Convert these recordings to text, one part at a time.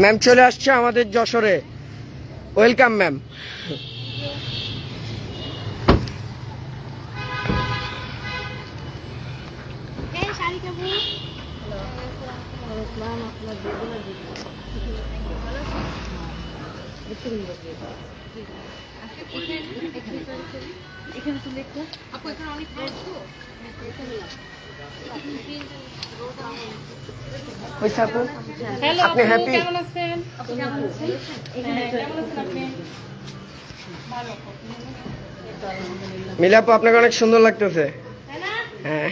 Ma'am চলে আসছে আমাদের যশোরে, ওয়েলকাম ম্যাম। আপনি হ্যাপি? মিলাপু আপনাকে অনেক সুন্দর লাগতেছে। হ্যাঁ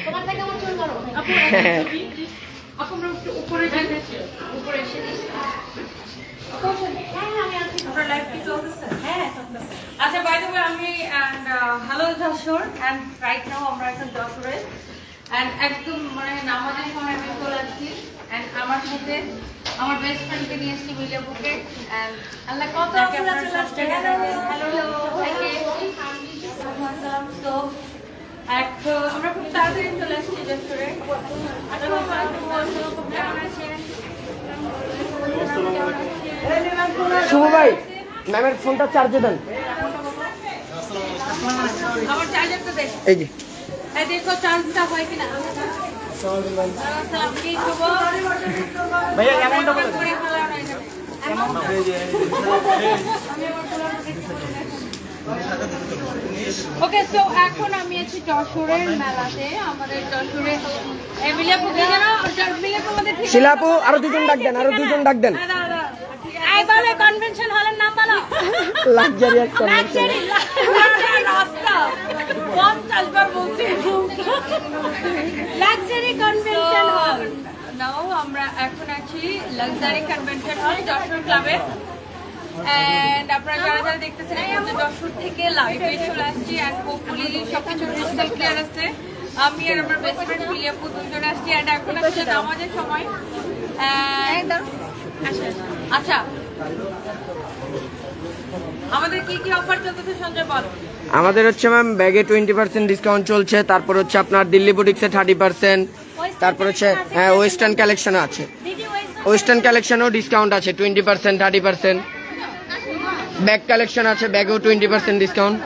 আচ্ছা, বাই দ্য ওয়ে আমি hello Jashore, and right now আমরা এখন যশোরে এন্ড একদম মানে নামাজের সময় আমি চলে আসছি এন্ড আমার সাথে আমার বেস্ট ফ্রেন্ডকে নিয়ে এসেছি মিলাপুকে এন্ড আল্লাহ কত আপনারা চলে আসছে। হ্যালো তো একটু আমরা খুব তাড়াতাড়ি চলে আসছি যশোরে। শুভ ভাই, ম্যামের ফোনটা চার্জে দেন। আমার চার্জারটা দেখ, এই যে এই দেখো চার্জটা হয় কিনা। ভাইয়া কেমনটা বলেন? ওকে, সো এখন আমি আছি যশোরের মেলাতে। আমাদের যশোরে শিলাপু আরো দুজন ডাক দেন, আরো দুজন ডাক দেন। কনভেনশন হলের নাম বলো। Luxurious convention. রাস্তা 50 বার বলছি লাক্সারি কনভেনশন হল। নাও আমরা এখন আছি লাক্সারি কনভেনশন হল যশোর ক্লাবে। এন্ড আপনারা যারা যারা দেখতেছেন আমাদের যশোর থেকে লাইভে চলে আসছি এন্ড হোপফুলি সবকিছু ক্রিস্টাল ক্লিয়ার আছে। আমি আর আমার বেস্ট ফ্রেন্ড মিলিয়াপু দুজন আসছি এন্ড এখন আসছে নামাজের সময়। আচ্ছা, আমাদের কি কি অফার চলতেছে সঞ্জয় বল। আমাদের হচ্ছে ম্যাম ব্যাগে 20% ডিসকাউন্ট চলছে, তারপর হচ্ছে আপনার দিল্লি বুটিক্সে 30%, তারপর হচ্ছে হ্যাঁ ওয়েস্টার্ন কালেকশন আছে, ওয়েস্টার্ন কালেকশনও ডিসকাউন্ট আছে 20% 30%। ব্যাগ কালেকশন আছে, ব্যাগেও 20% ডিসকাউন্ট।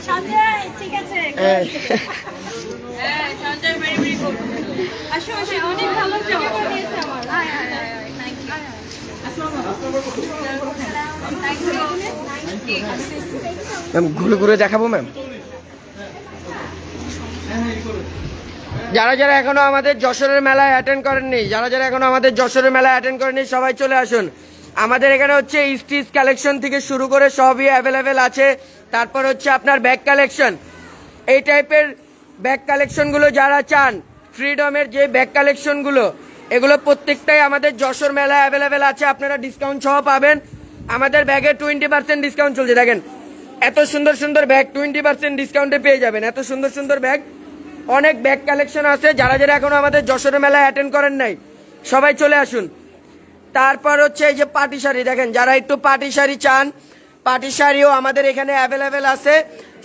সঞ্জয় ঠিক আছে, সঞ্জয় ভেরি ভেরি গুড। আসো আসো, অনেক ভালো জব দিয়েছে আমার। ম্যাম ঘুরে ঘুরে দেখাবো ম্যাম। যারা যারা এখনো আমাদের যশোরের মেলায় অ্যাটেন্ড করেননি, সবাই চলে আসুন। আমাদের এখানে হচ্ছে স্টিচ কালেকশন থেকে শুরু করে সবই অ্যাভেলেবেল আছে। তারপর হচ্ছে আপনার ব্যাগ কালেকশন, এই টাইপের ব্যাগ কালেকশনগুলো যারা চান, ফ্রিডমের যে ব্যাগ কালেকশনগুলো, এগুলো প্রত্যেকটাই আমাদের যশোর মেলায় অ্যাভেলেবেল আছে। আপনারা ডিসকাউন্ট সহ পাবেন। আমাদের ব্যাগে 20% ডিসকাউন্ট চলছে। দেখেন এত সুন্দর সুন্দর ব্যাগ 20% ডিসকাউন্টে পেয়ে যাবেন। এত সুন্দর সুন্দর ব্যাগ, অনেক ব্যাগ কালেকশন আছে। যারা যারা এখনো আমাদের যশোরের মেলায় অ্যাটেন্ড করেন নাই সবাই চলে আসুন। তারপর হচ্ছে এই যে পাটি শাড়ি, দেখেন যারা একটু পাটি শাড়ি চান, পাটি শাড়িও আমাদের এখানে অ্যাভেলেবেল আছে।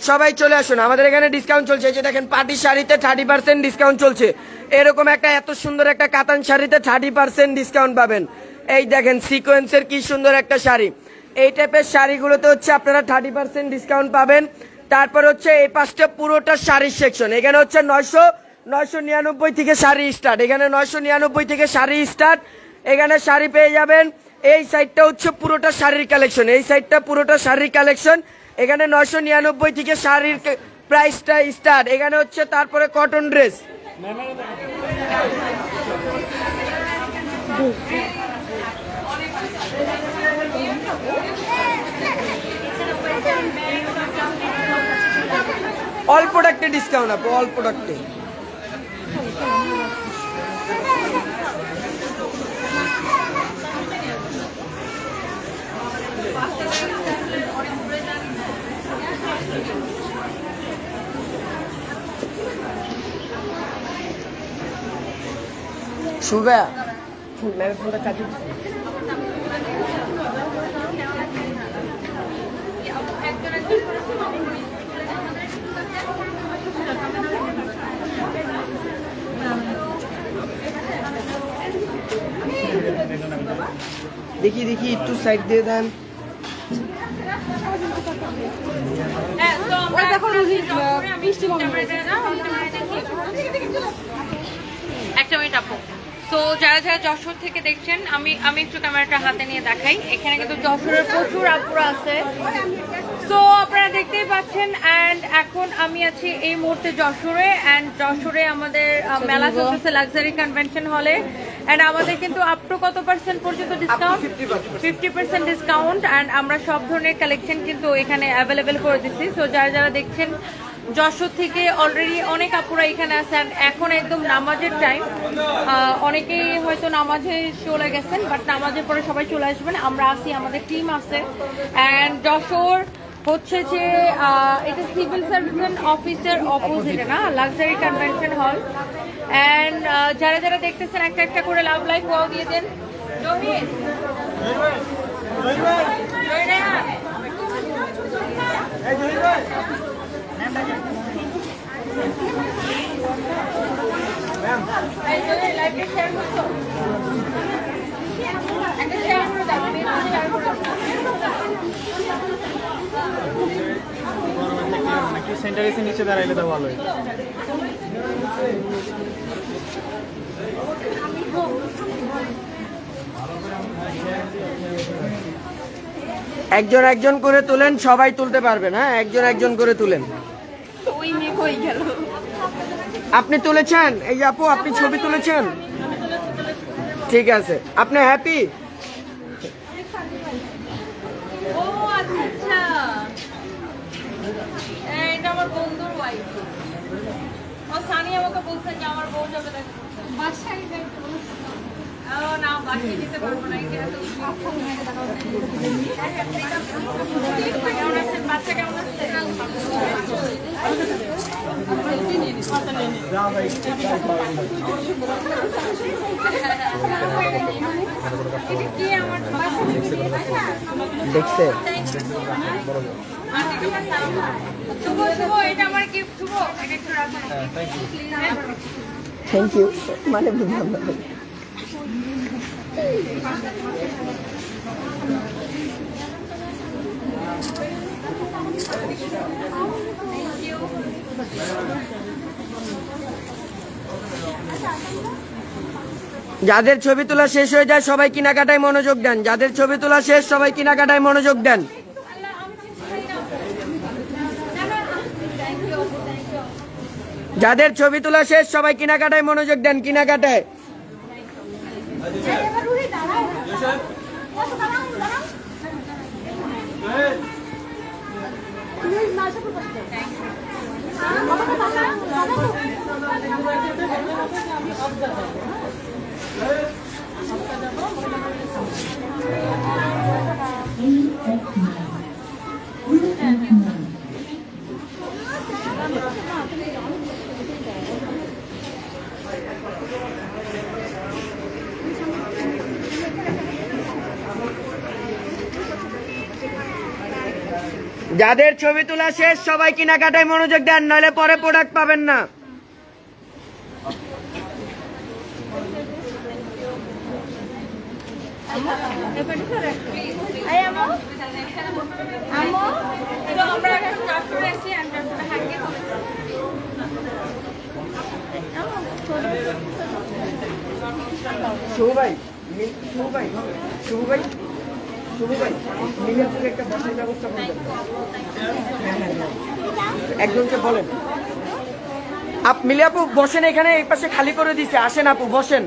সবাই চলে আসুন, আমাদের এখানে ডিসকাউন্ট চলছে। এই যে দেখেন পাটি শাড়িতে 30% ডিসকাউন্ট চলছে। এরকম একটা এত সুন্দর একটা কাতান শাড়িতে 30% ডিসকাউন্ট পাবেন। এই দেখেন সিকোয়েন্সের কি সুন্দর একটা শাড়ি, এই টাইপের শাড়িগুলোতে হচ্ছে আপনারা 30% ডিসকাউন্ট পাবেন। তারপর হচ্ছে এই পাশটা পুরোটা শাড়ির সেকশন। এখানে হচ্ছে 999 থেকে শাড়ি স্টার্ট, এখানে 999 থেকে শাড়ি স্টার্ট। এখানে শাড়ি পেয়ে যাবেন। এই সাইডটা হচ্ছে পুরোটা শাড়ির কালেকশন, এই সাইডটা পুরোটা শাড়ির কালেকশন। এখানে 999 থেকে শাড়ির প্রাইসটা স্টার্ট। এখানে হচ্ছে তারপরে কটন ড্রেস, অল প্রোডাক্টে ডিসকাউন্ট আপু, অল প্রোডাক্টে। শুভা দেখি দেখি একটু সাইড দিয়ে দেন। একটা মিনিট আপু। তো যারা যারা যশোর থেকে দেখছেন, আমি একটু ক্যামেরাটা হাতে নিয়ে দেখাই। এখানে কিন্তু যশোরের প্রচুর আপুরা আছে। তো আপনারা দেখতেই পাচ্ছেন। অ্যান্ড এখন আমি আছি এই মুহূর্তে যশোরে। অ্যান্ড যশোরে আমাদের মেলা চলতেছে লাক্সারি কনভেনশন হলে। অ্যান্ড আমাদের কিন্তু আপ টু কত পার্সেন্ট পর্যন্ত ডিসকাউন্ট? 50% ডিসকাউন্ট। অ্যান্ড আমরা সব ধরনের কালেকশন কিন্তু এখানে অ্যাভেলেবেল করে দিচ্ছি। সো যারা যারা দেখছেন যশোর থেকে অলরেডি অনেক আপুরা এখানে আছেন। এখন একদম নামাজের টাইম, অনেকেই হয়তো নামাজে চলে গেছেন, বাট নামাজের পরে সবাই চলে আসবেন। আমরা আছি, আমাদের টিম আছে। অ্যান্ড যশোর হচ্ছে যে এটা সিভিল সার্ভিস অফিসের অপোজিটে না, লাক্সারি কনভেনশন হল। অ্যান্ড যারা যারা দেখতেছেন একটা একটা করে লাভ লাইক ওয়াও দিয়ে দেন। সেন্টার এসে নিচে দাঁড়াইলে তো ভালোই। একজন একজন করে তুলেন, সবাই তুলতে পারবেন। হ্যাঁ, একজন একজন করে তুলেন। ওই মেয়ে কই গেল? আপনি তুলেছেন? এই যে আপু, আপনি ছবি তুলেছেন? ঠিক আছে, আপনি হ্যাপি? ও আচ্ছা আচ্ছা, এটা আমার বন্ধুর ওয়াইফ। ও সানি আমাকে বলছেন যে আমার বউ যাবে দেখা করতে। বাসায় যাইতে বলছে। ও না, বাসায় যেতে পারবো না, এটা তো কেমন আছেন? বাচ্চা কেমন আছে? দেখছে? এটা আমার গিফট। শুভ, এটা একটু রাখুন। Thank you. মানে বুঝলাম না। যাদের ছবি তোলা শেষ হয়ে যায় সবাই কেনাকাটায় মনোযোগ দেন। যাদের ছবি তোলা শেষ সবাই কেনাকাটায় মনোযোগ দেন। যাদের ছবি তোলা শেষ সবাই কেনাকাটায় মনোযোগ দেন। কেনাকাটায় যাদের ছবি তোলা শেষ সবাই কেনাকাটায় মনোযোগ দেন, নইলে পরে প্রোডাক্ট পাবেন না। শুভ ভাই, শুভ ভাই, শুভ ভাই, শুভ ভাই, মিলিয়াপুর একটা বসার ব্যবস্থা করবেন। একজনকে বলেন, মিলিয়াপু বসেন এখানে, এই পাশে খালি করে দিছে, আসেন আপু বসেন।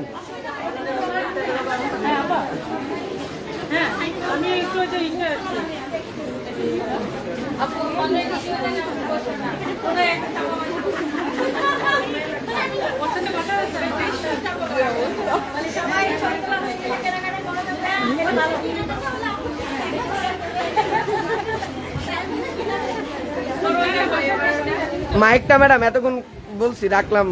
মাইকটা ম্যাডাম এতক্ষণ বলছি রাখলাম।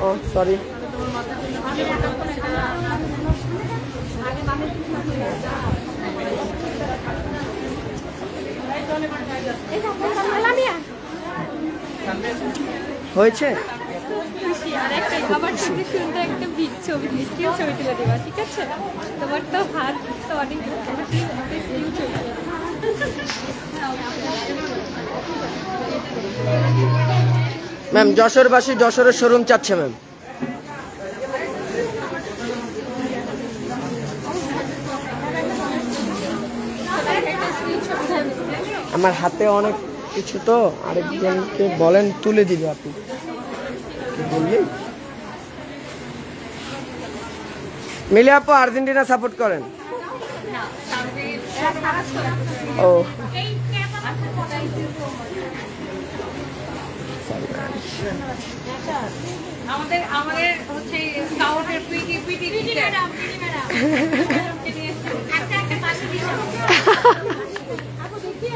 ও সরি। হয়েছে আর একটা আবার ছবি সুন্দর একটা ছবি স্টিল ছবি তুলে দেবা, ঠিক আছে? তোমার তো হাত তো অনেক স্টিল ছবি। ম্যাম যশোরবাসী যশোরের শোরুম চাচ্ছে ম্যাম। আমার হাতে অনেক কিছু তো, আরেকজনকে বলেন তুলে দিবে। আপনি কি বললেন? মিলে আপু আর্জেন্টিনা সাপোর্ট করেন? ও আমাদের আমাদের হচ্ছে স্কাউটের পিটি পিটি ম্যাডাম একটা একটা পাশে দিয়ে আপু দেখি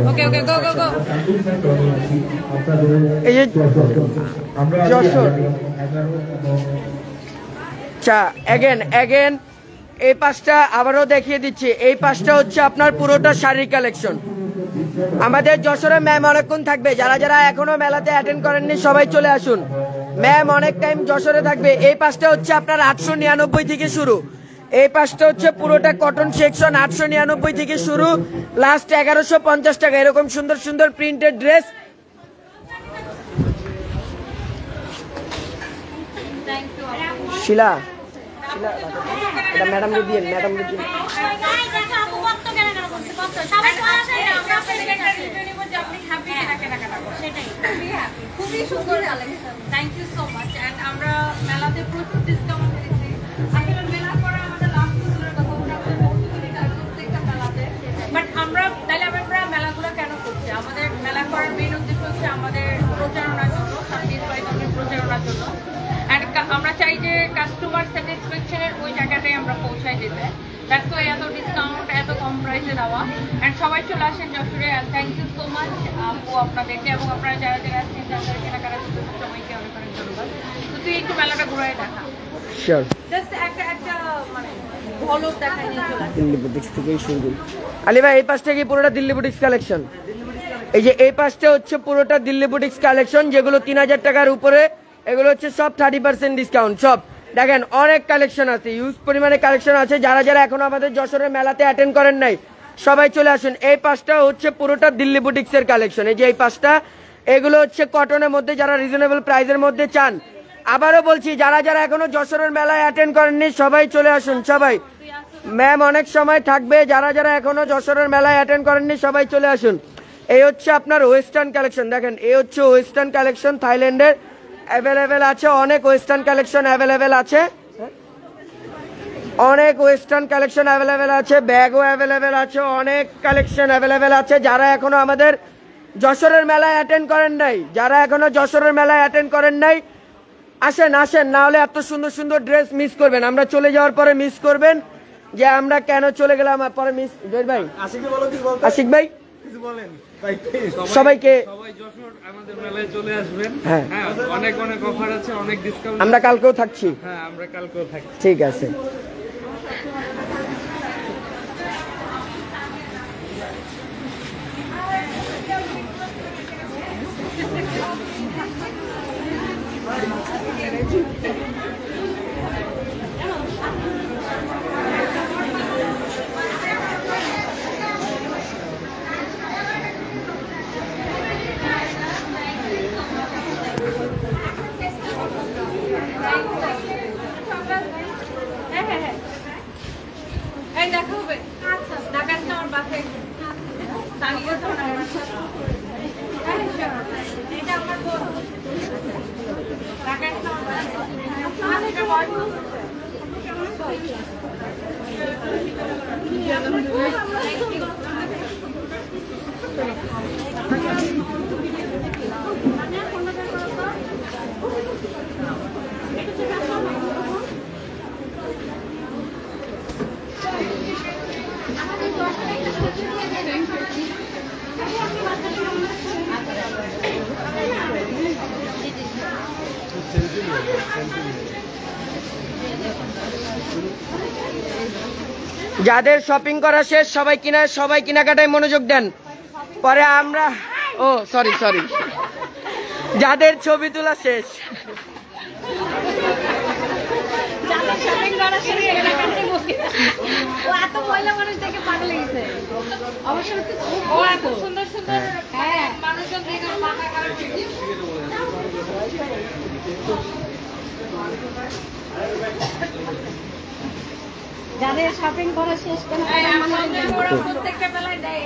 ওকে ওকে গো গো গো। এই যে যশোর আচ্ছা এগেন এই পাশটা আবারও দেখিয়ে দিচ্ছি। এই পাশটা হচ্ছে আপনার পুরোটা শাড়ির কালেকশন। আমাদের যশোরে ম্যাম অনেকক্ষণ থাকবে, যারা যারা এখনো মেলাতে অ্যাটেন্ড করেননি সবাই চলে আসুন। ম্যাম অনেক টাইম যশোরে থাকবে। এই পাশটা হচ্ছে আপনার 899 থেকে শুরু। এই পাশটা হচ্ছে পুরোটা কটন সেকশন, 899 থেকে শুরু, লাস্ট 1150 টাকা। এরকম সুন্দর সুন্দর প্রিন্টেড ড্রেস। শিলা এটা ম্যাডামকে দিয়ে ম্যাডামকে দিয়ে খুবই সুন্দর collection. Thank you so much. And আমরা মেলাতে প্রচুর ডিসকাউন্ট দিয়েছি। আসলে মেলা করে আমাদের লাভ দূরের কথা, ওটা আমাদের প্রত্যেকটা মেলাতে। বাট আমরা তাহলে আমরা মেলাগুলো কেন করছি? আমাদের মেলা করার মেইন উদ্দেশ্য হচ্ছে আমাদের প্রচারণার জন্য, সার্ভিস প্রচারণার জন্য। এন্ড আমরা চাই যে কাস্টমার স্যাটিসফ্যাকশনের ওই জায়গাটাই আমরা পৌঁছায় যেতে। দ্যাটস ওয়াই এত ডিসকাউন্ট, এত কম প্রাইসে দেওয়া। এন্ড সবাই চলে আসেন যশোরে। And thank you so much আপু আপনাদেরকে, এবং আপনারা যারা যারা আসছেন, যাদের কেনাকাটা সবাইকে অনেক অনেক ধন্যবাদ। তো তুই একটু মেলাটা ঘুরে দেখা, শিওর। জাস্ট একটা একটা মানে ঝলক দেখা নিয়ে চলে আসেন। দিল্লি বুটিক্স থেকেই শুরু করি। আলী ভাই এই পাশটা কি পুরোটা দিল্লি বুটিক্স কালেকশন? এই যে এই পাশটা হচ্ছে পুরোটা দিল্লি বুটিক্স কালেকশন, যেগুলো 3000 টাকার উপরে। এগুলো হচ্ছে সব 30% ডিসকাউন্ট। সব দেখেন অনেক কালেকশন আছে, ইউজ পরিমাণে কালেকশন আছে। যারা যারা এখনো আমাদের যশোরের মেলাতে অ্যাটেন্ড করেন নাই সবাই চলে আসুন। এই পাশটা হচ্ছে পুরোটা দিল্লি বুটিক্স এর কালেকশন। এই যে এই পাশটা, এগুলো হচ্ছে কটনের মধ্যে, যারা রিজনেবল প্রাইসের মধ্যে চান। আবারও বলছি, যারা যারা এখনো যশোরের মেলায় অ্যাটেন্ড করেননি সবাই চলে আসুন। সবাই ম্যাম অনেক সময় থাকবে, যারা যারা এখনো যশোরের মেলায় অ্যাটেন্ড করেননি সবাই চলে আসুন। এই হচ্ছে আপনার ওয়েস্টার্ন কালেকশন। দেখেন এই হচ্ছে ওয়েস্টার্ন কালেকশন, থাইল্যান্ডের অ্যাভেলেবেল আছে। অনেক ওয়েস্টার্ন কালেকশন অ্যাভেলেবেল আছে, অনেক ওয়েস্টার্ন কালেকশন অ্যাভেলেবেল আছে। ব্যাগও অ্যাভেলেবেল আছে, অনেক কালেকশন অ্যাভেলেবেল আছে। যারা এখনো আমাদের যশোরের মেলায় অ্যাটেন্ড করেন নাই, যারা এখনো যশোরের মেলায় অ্যাটেন্ড করেন নাই আসেন আসেন, না হলে এত সুন্দর সুন্দর ড্রেস মিস করবেন। আমরা চলে যাওয়ার পরে মিস করবেন যে আমরা কেন চলে গেলাম, পরে মিস। ভাই আশিক ভাই সবাইকে সবাই যশোর আমাদের মেলায় চলে আসবেন। হ্যাঁ অনেক অনেক অফার আছে, অনেক ডিসকাউন্ট। আমরা কালকেও থাকছি। হ্যাঁ আমরা কালকেও থাকি। ঠিক আছে। এই দেখা হবে। আচ্ছা ঢাকার তো আমার বাসায় দাঁড়িয়ে তো না। এটা আমার বোন। যাদের শপিং করা শেষ সবাই কেনাকাটায় মনোযোগ দেন, পরে আমরা সরি যাদের ছবি তোলা শেষ সুন্দর সুন্দর মানুষজন দেখে মাথা খারাপ হয়ে গেছে। যাদের শপিং করা শেষ কেন প্রত্যেকটা বেলায় দেয়।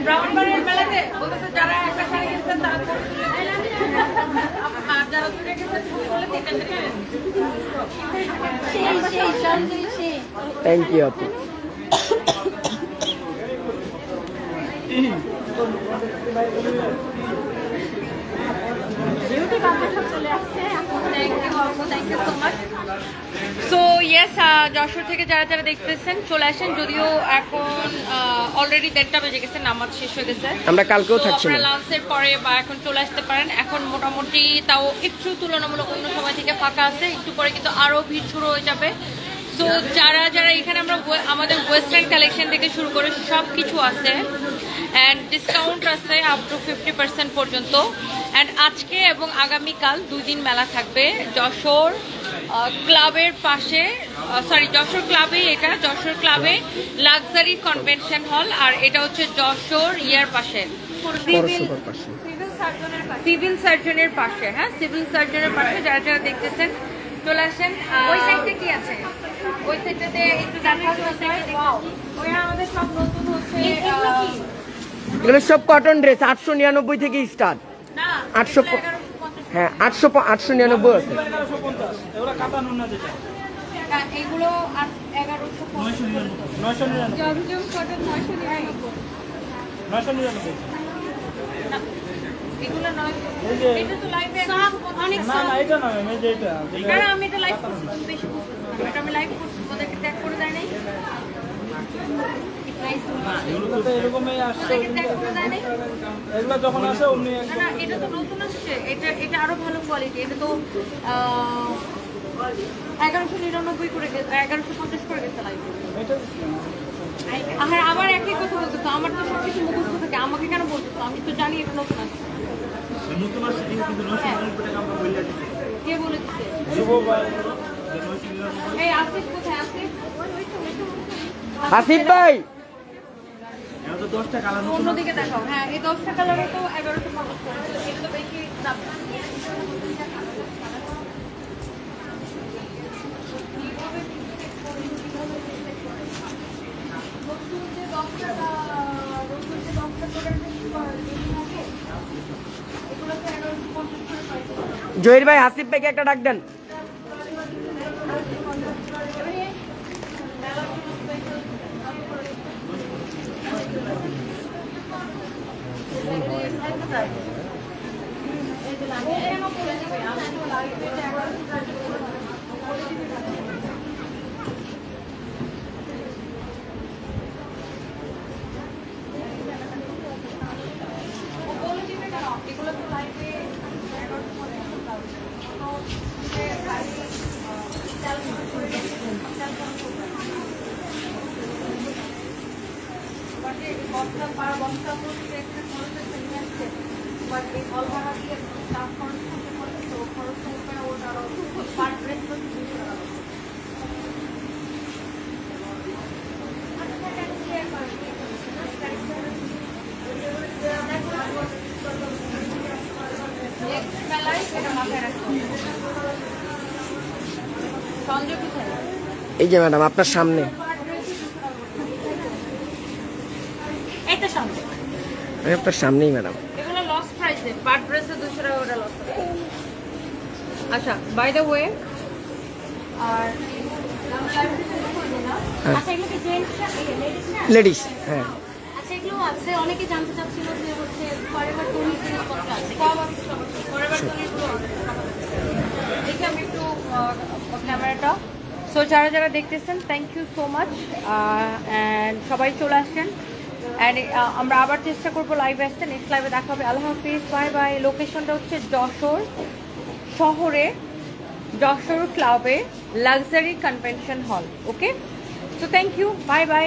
ব্রাহ্মণবাড়িয়ার মেলাতে বলতেছে যারা একটা শাড়ি কিনছেন তারা আর যারা দুটো কিনছেন বলে তিনটা থ্যাংক ইউ আপু। সো ইয়েস, যশোর থেকে যারা যারা দেখতেছেন চলে আসেন, যদিও এখন অলরেডি 1:30টা বেজে গেছে, নামাজ শেষ হয়ে গেছে, আমরা কালকেও থাকছি না। লাঞ্চের পরে বা এখন চলে আসতে পারেন। এখন মোটামুটি তাও একটু তুলনামূলক অন্য সময় থেকে ফাঁকা আছে, একটু পরে কিন্তু আরো ভিড় শুরু হয়ে যাবে। তো যারা যারা এখানে আমরা আমাদের ওয়েস্টার্ন কালেকশন থেকে শুরু করে সব কিছু আছে অ্যান্ড ডিসকাউন্ট আছে আপ টু 50% পর্যন্ত। অ্যান্ড আজকে এবং আগামীকাল 2 দিন মেলা থাকবে যশোর ক্লাবের পাশে, যশোর ক্লাবে, এটা যশোর ক্লাবে লাক্সারি কনভেনশন হল, আর এটা হচ্ছে যশোর পাশে সিভিল সার্জনের পাশে। হ্যাঁ, সিভিল সার্জনের পাশে যারা যারা দেখতেছেন চলে আসেন। ওই সাইডে কি আছে? ওই সাইডটাতে একটু দেখা যাচ্ছে ওই আমাদের সব নতুন হচ্ছে এগুলো সব কটন ড্রেস 899 থেকে স্টার্ট। না 800, হ্যাঁ 899 আছে। এগুলো 1199 কটন 999 এগুলো নয়, এটা তো লাইভে অনেক না, আমি এটা লাইভ করছি, বেশি বুঝতেছি না, এটা আমি লাইভ করছি, ওদেরকে ট্যাগ করে দেয় নাই, এগুলো যখন আসে অমনি না এটা তো নতুন আসছে, এটা আরো ভালো কোয়ালিটি। এটা তো 1199 করে গেছে, 1150 করে গেছে লাইভ। আর আবার একই কথা বলতেছো, আমার তো সবকিছু মুখস্থ থাকে, আমাকে কেন বলতেছো? আমি তো জানি এটা নতুন আসছে। কে বলে দিচ্ছে? এই আসিফ কোথায়? আসিফ ভাই অন্যদিকে দেখাও। হ্যাঁ, এই 10টা কালারে তো 1150 করে, এটা তো বেশি দাম। জহির ভাই আসিফ ভাইকে একটা ডাক দেন। এই যে ম্যাডাম আপনার সামনে, আপনার সামনেই ম্যাডাম। এগুলো লস প্রাইসে, পার ড্রেসে 200 টাকা ওটা লস। আচ্ছা, বাই দ্য ওয়ে, আর আচ্ছা এগুলো কি জেন্টস লেডিস না? লেডিস, হ্যাঁ। আচ্ছা এগুলো আছে, অনেকে জানতে চাচ্ছিল যে হচ্ছে ফরএভার 20 জিনিসপত্র আছে সব আছে, সব আছে। পরেরবার তো নিয়ে পুরো অর্ডার সব আছে। দেখি আমি একটু ক্যামেরাটা। সো যারা যারা দেখতেছেন, thank you so much, and সবাই চলে আসছেন। অ্যান্ড আমরা আবার চেষ্টা করবো লাইভে আসতে। নেক্সট লাইভে দেখা হবে। আল্লাহ হাফিজ, বাই বাই। লোকেশনটা হচ্ছে যশোর শহরে, যশোর ক্লাবে, luxury convention hall. Okay, so thank you, bye by.